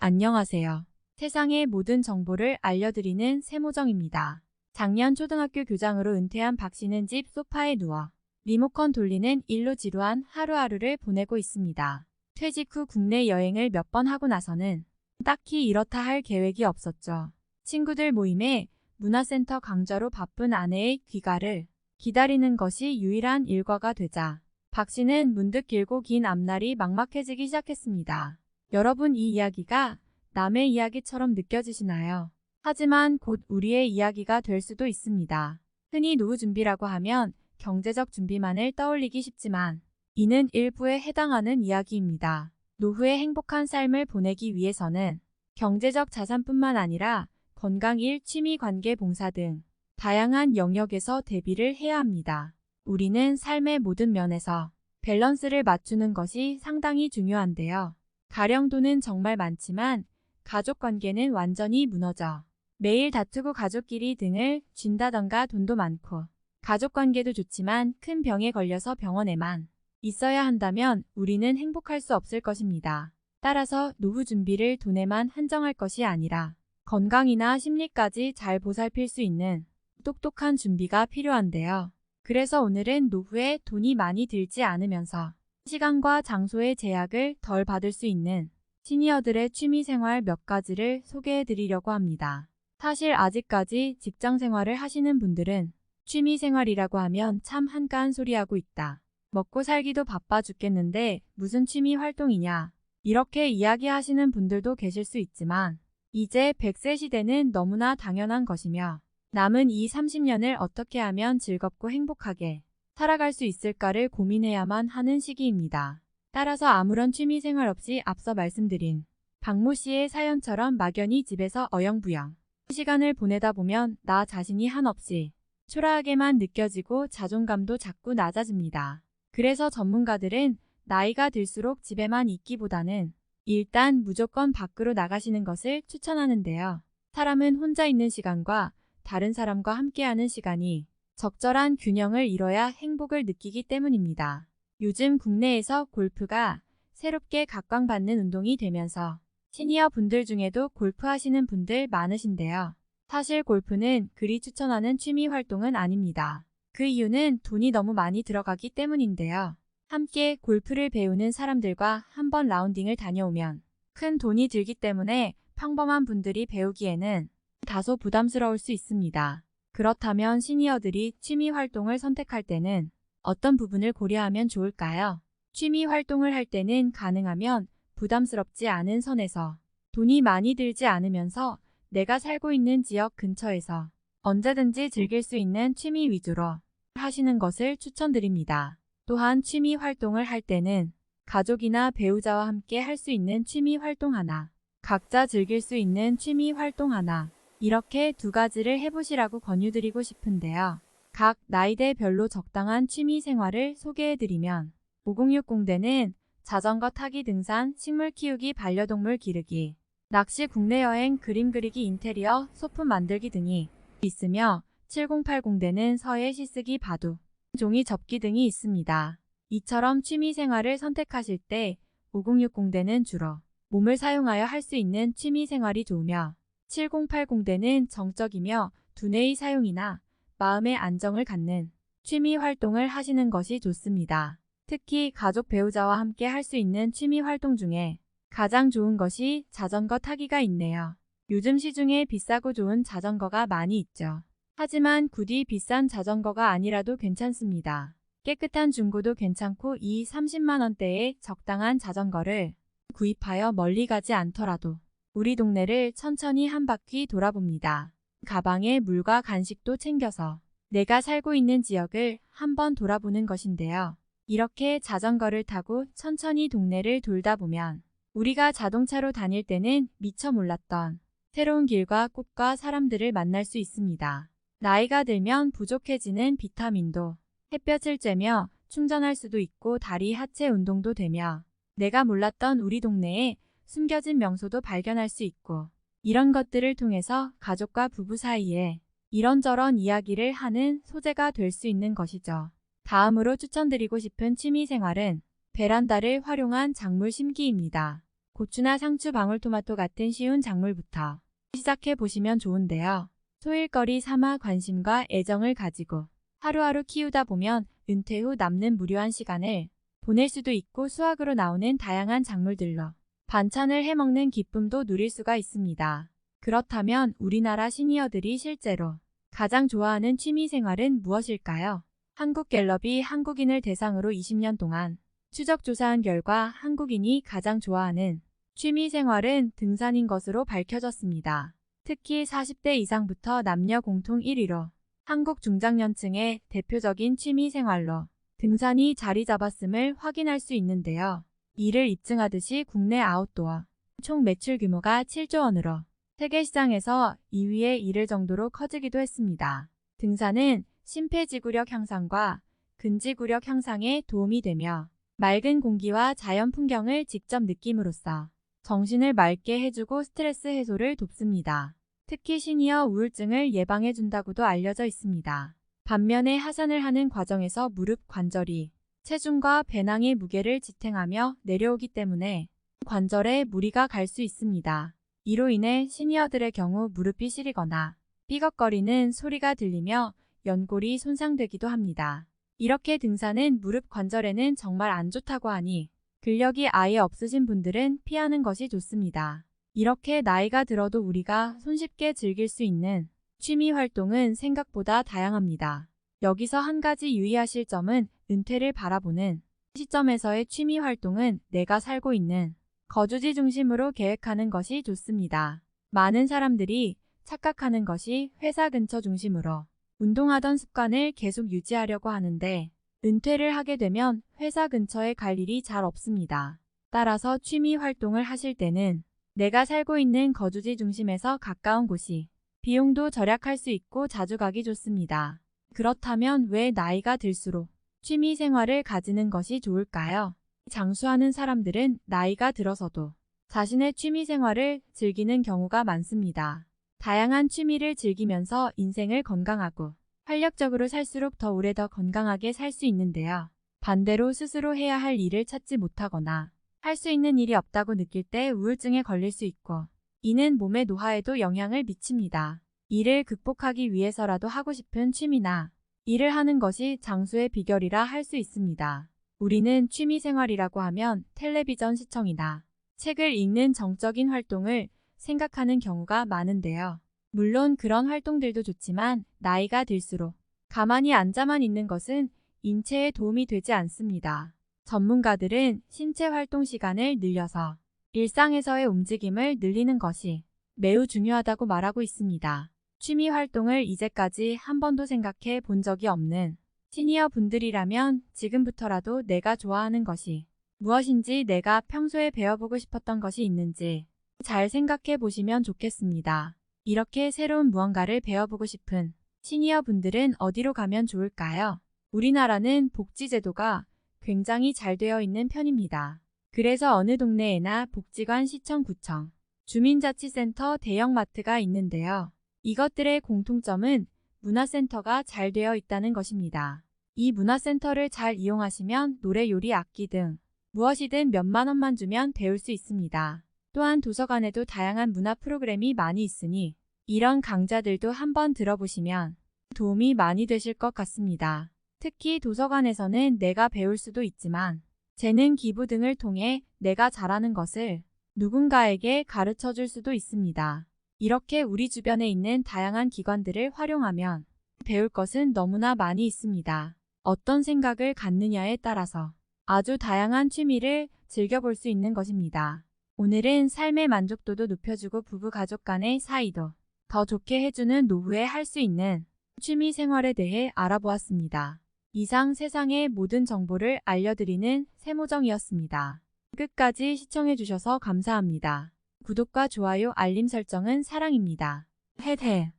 안녕하세요. 세상의 모든 정보를 알려드리는 세모정입니다. 작년 초등학교 교장으로 은퇴한 박 씨는 집 소파에 누워 리모컨 돌리는 일로 지루한 하루하루를 보내고 있습니다. 퇴직 후 국내 여행을 몇 번 하고 나서는 딱히 이렇다 할 계획이 없었죠. 친구들 모임에 문화센터 강좌로 바쁜 아내의 귀가를 기다리는 것이 유일한 일과가 되자 박 씨는 문득 길고 긴 앞날이 막막해지기 시작했습니다. 여러분, 이 이야기가 남의 이야기처럼 느껴지시나요? 하지만 곧 우리의 이야기가 될 수도 있습니다. 흔히 노후 준비라고 하면 경제적 준비만을 떠올리기 쉽지만 이는 일부에 해당하는 이야기입니다. 노후의 행복한 삶을 보내기 위해서는 경제적 자산뿐만 아니라 건강, 일, 취미, 관계, 봉사 등 다양한 영역에서 대비를 해야 합니다. 우리는 삶의 모든 면에서 밸런스를 맞추는 것이 상당히 중요한데요. 가령 돈은 정말 많지만 가족 관계는 완전히 무너져 매일 다투고 가족끼리 등을 쥔다던가, 돈도 많고 가족 관계도 좋지만 큰 병에 걸려서 병원에만 있어야 한다면 우리는 행복할 수 없을 것입니다. 따라서 노후 준비를 돈에만 한정할 것이 아니라 건강이나 심리까지 잘 보살필 수 있는 똑똑한 준비가 필요한데요. 그래서 오늘은 노후에 돈이 많이 들지 않으면서 시간과 장소의 제약을 덜 받을 수 있는 시니어들의 취미생활 몇 가지를 소개해 드리려고 합니다. 사실 아직까지 직장생활을 하시는 분들은 취미생활이라고 하면 참 한가한 소리 하고 있다. 먹고 살기도 바빠 죽겠는데 무슨 취미 활동이냐. 이렇게 이야기하시는 분들도 계실 수 있지만 이제 100세 시대는 너무나 당연한 것이며 남은 이 30년을 어떻게 하면 즐겁고 행복하게 살아갈 수 있을까를 고민해야만 하는 시기입니다. 따라서 아무런 취미생활 없이 앞서 말씀드린 박모 씨의 사연처럼 막연히 집에서 어영부영 시간을 보내다 보면 나 자신이 한없이 초라하게만 느껴지고 자존감도 자꾸 낮아집니다. 그래서 전문가들은 나이가 들수록 집에만 있기보다는 일단 무조건 밖으로 나가시는 것을 추천하는데요. 사람은 혼자 있는 시간과 다른 사람과 함께하는 시간이 적절한 균형을 이뤄야 행복을 느끼기 때문입니다. 요즘 국내에서 골프가 새롭게 각광받는 운동이 되면서 시니어 분들 중에도 골프하시는 분들 많으신데요. 사실 골프는 그리 추천하는 취미 활동은 아닙니다. 그 이유는 돈이 너무 많이 들어가기 때문인데요. 함께 골프를 배우는 사람들과 한번 라운딩을 다녀오면 큰 돈이 들기 때문에 평범한 분들이 배우기에는 다소 부담스러울 수 있습니다. 그렇다면 시니어들이 취미 활동을 선택할 때는 어떤 부분을 고려하면 좋을까요? 취미 활동을 할 때는 가능하면 부담스럽지 않은 선에서 돈이 많이 들지 않으면서 내가 살고 있는 지역 근처에서 언제든지 즐길 수 있는 취미 위주로 하시는 것을 추천드립니다. 또한 취미 활동을 할 때는 가족이나 배우자와 함께 할 수 있는 취미 활동 하나, 각자 즐길 수 있는 취미 활동 하나, 이렇게 두 가지를 해보시라고 권유드리고 싶은데요. 각 나이대별로 적당한 취미 생활을 소개해드리면 5060대는 자전거 타기, 등산, 식물 키우기, 반려동물 기르기, 낚시, 국내 여행, 그림 그리기, 인테리어, 소품 만들기 등이 있으며 7080대는 서예, 시쓰기, 바둑, 종이 접기 등이 있습니다. 이처럼 취미 생활을 선택하실 때 5060대는 주로 몸을 사용하여 할 수 있는 취미 생활이 좋으며 7080대는 정적이며 두뇌의 사용이나 마음의 안정을 갖는 취미 활동을 하시는 것이 좋습니다. 특히 가족, 배우자와 함께 할 수 있는 취미 활동 중에 가장 좋은 것이 자전거 타기가 있네요. 요즘 시중에 비싸고 좋은 자전거가 많이 있죠. 하지만 굳이 비싼 자전거가 아니라도 괜찮습니다. 깨끗한 중고도 괜찮고 30만 원대의 적당한 자전거를 구입하여 멀리 가지 않더라도 우리 동네를 천천히 한 바퀴 돌아봅니다. 가방에 물과 간식도 챙겨서 내가 살고 있는 지역을 한번 돌아보는 것인데요. 이렇게 자전거를 타고 천천히 동네를 돌다 보면 우리가 자동차로 다닐 때는 미처 몰랐던 새로운 길과 꽃과 사람들을 만날 수 있습니다. 나이가 들면 부족해지는 비타민도 햇볕을 쬐며 충전할 수도 있고 다리 하체 운동도 되며 내가 몰랐던 우리 동네에 숨겨진 명소도 발견할 수 있고 이런 것들을 통해서 가족과 부부 사이에 이런저런 이야기를 하는 소재가 될 수 있는 것이죠. 다음으로 추천드리고 싶은 취미생활은 베란다를 활용한 작물 심기입니다. 고추나 상추, 방울토마토 같은 쉬운 작물부터 시작해 보시면 좋은데요. 소일거리 삼아 관심과 애정을 가지고 하루하루 키우다 보면 은퇴 후 남는 무료한 시간을 보낼 수도 있고 수확으로 나오는 다양한 작물들로 반찬을 해먹는 기쁨도 누릴 수가 있습니다. 그렇다면 우리나라 시니어들이 실제로 가장 좋아하는 취미생활은 무엇일까요? 한국갤럽이 한국인을 대상으로 20년 동안 추적조사한 결과 한국인이 가장 좋아하는 취미생활은 등산인 것으로 밝혀졌습니다. 특히 40대 이상부터 남녀 공통 1위로 한국 중장년층의 대표적인 취미생활로 등산이 자리 잡았음을 확인할 수 있는데요. 이를 입증하듯이 국내 아웃도어 총 매출 규모가 7조 원으로 세계 시장에서 2위에 이를 정도로 커지기도 했습니다. 등산은 심폐지구력 향상과 근지구력 향상에 도움이 되며 맑은 공기와 자연 풍경을 직접 느낌으로써 정신을 맑게 해주고 스트레스 해소를 돕습니다. 특히 시니어 우울증을 예방해준다고도 알려져 있습니다. 반면에 하산을 하는 과정에서 무릎 관절이 체중과 배낭의 무게를 지탱하며 내려오기 때문에 관절에 무리가 갈 수 있습니다. 이로 인해 시니어들의 경우 무릎이 시리거나 삐걱거리는 소리가 들리며 연골이 손상되기도 합니다. 이렇게 등산은 무릎 관절에는 정말 안 좋다고 하니 근력이 아예 없으신 분들은 피하는 것이 좋습니다. 이렇게 나이가 들어도 우리가 손쉽게 즐길 수 있는 취미 활동은 생각보다 다양합니다. 여기서 한 가지 유의하실 점은 은퇴를 바라보는 시점에서의 취미 활동은 내가 살고 있는 거주지 중심으로 계획하는 것이 좋습니다. 많은 사람들이 착각하는 것이 회사 근처 중심으로 운동하던 습관을 계속 유지하려고 하는데 은퇴를 하게 되면 회사 근처에 갈 일이 잘 없습니다. 따라서 취미 활동을 하실 때는 내가 살고 있는 거주지 중심에서 가까운 곳이 비용도 절약할 수 있고 자주 가기 좋습니다. 그렇다면 왜 나이가 들수록 취미 생활을 가지는 것이 좋을까요? 장수하는 사람들은 나이가 들어서도 자신의 취미 생활을 즐기는 경우가 많습니다. 다양한 취미를 즐기면서 인생을 건강하고 활력적으로 살수록 더 오래 더 건강하게 살 수 있는데요. 반대로 스스로 해야 할 일을 찾지 못하거나 할 수 있는 일이 없다고 느낄 때 우울증에 걸릴 수 있고 이는 몸의 노화에도 영향을 미칩니다. 이를 극복하기 위해서라도 하고 싶은 취미나 일을 하는 것이 장수의 비결이라 할 수 있습니다. 우리는 취미생활이라고 하면 텔레비전 시청이나 책을 읽는 정적인 활동을 생각하는 경우가 많은데요. 물론 그런 활동들도 좋지만 나이가 들수록 가만히 앉아만 있는 것은 인체에 도움이 되지 않습니다. 전문가들은 신체 활동 시간을 늘려서 일상에서의 움직임을 늘리는 것이 매우 중요하다고 말하고 있습니다. 취미 활동을 이제까지 한 번도 생각해 본 적이 없는 시니어 분들이라면 지금부터라도 내가 좋아하는 것이 무엇인지 내가 평소에 배워보고 싶었던 것이 있는지 잘 생각해 보시면 좋겠습니다. 이렇게 새로운 무언가를 배워보고 싶은 시니어 분들은 어디로 가면 좋을까요? 우리나라는 복지제도가 굉장히 잘 되어 있는 편입니다. 그래서 어느 동네에나 복지관, 시청, 구청, 주민자치센터, 대형마트가 있는데요. 이것들의 공통점은 문화센터가 잘 되어 있다는 것입니다. 이 문화센터를 잘 이용하시면 노래, 요리, 악기 등 무엇이든 몇만 원만 주면 배울 수 있습니다. 또한 도서관에도 다양한 문화 프로그램이 많이 있으니 이런 강좌들도 한번 들어보시면 도움이 많이 되실 것 같습니다. 특히 도서관에서는 내가 배울 수도 있지만 재능 기부 등을 통해 내가 잘하는 것을 누군가에게 가르쳐 줄 수도 있습니다. 이렇게 우리 주변에 있는 다양한 기관들을 활용하면 배울 것은 너무나 많이 있습니다. 어떤 생각을 갖느냐에 따라서 아주 다양한 취미를 즐겨볼 수 있는 것입니다. 오늘은 삶의 만족도도 높여주고 부부 가족 간의 사이도 더 좋게 해주는 노후에 할 수 있는 취미 생활에 대해 알아보았습니다. 이상 세상의 모든 정보를 알려드리는 세모정이었습니다. 끝까지 시청해주셔서 감사합니다. 구독과 좋아요, 알림 설정은 사랑입니다. 헤헤.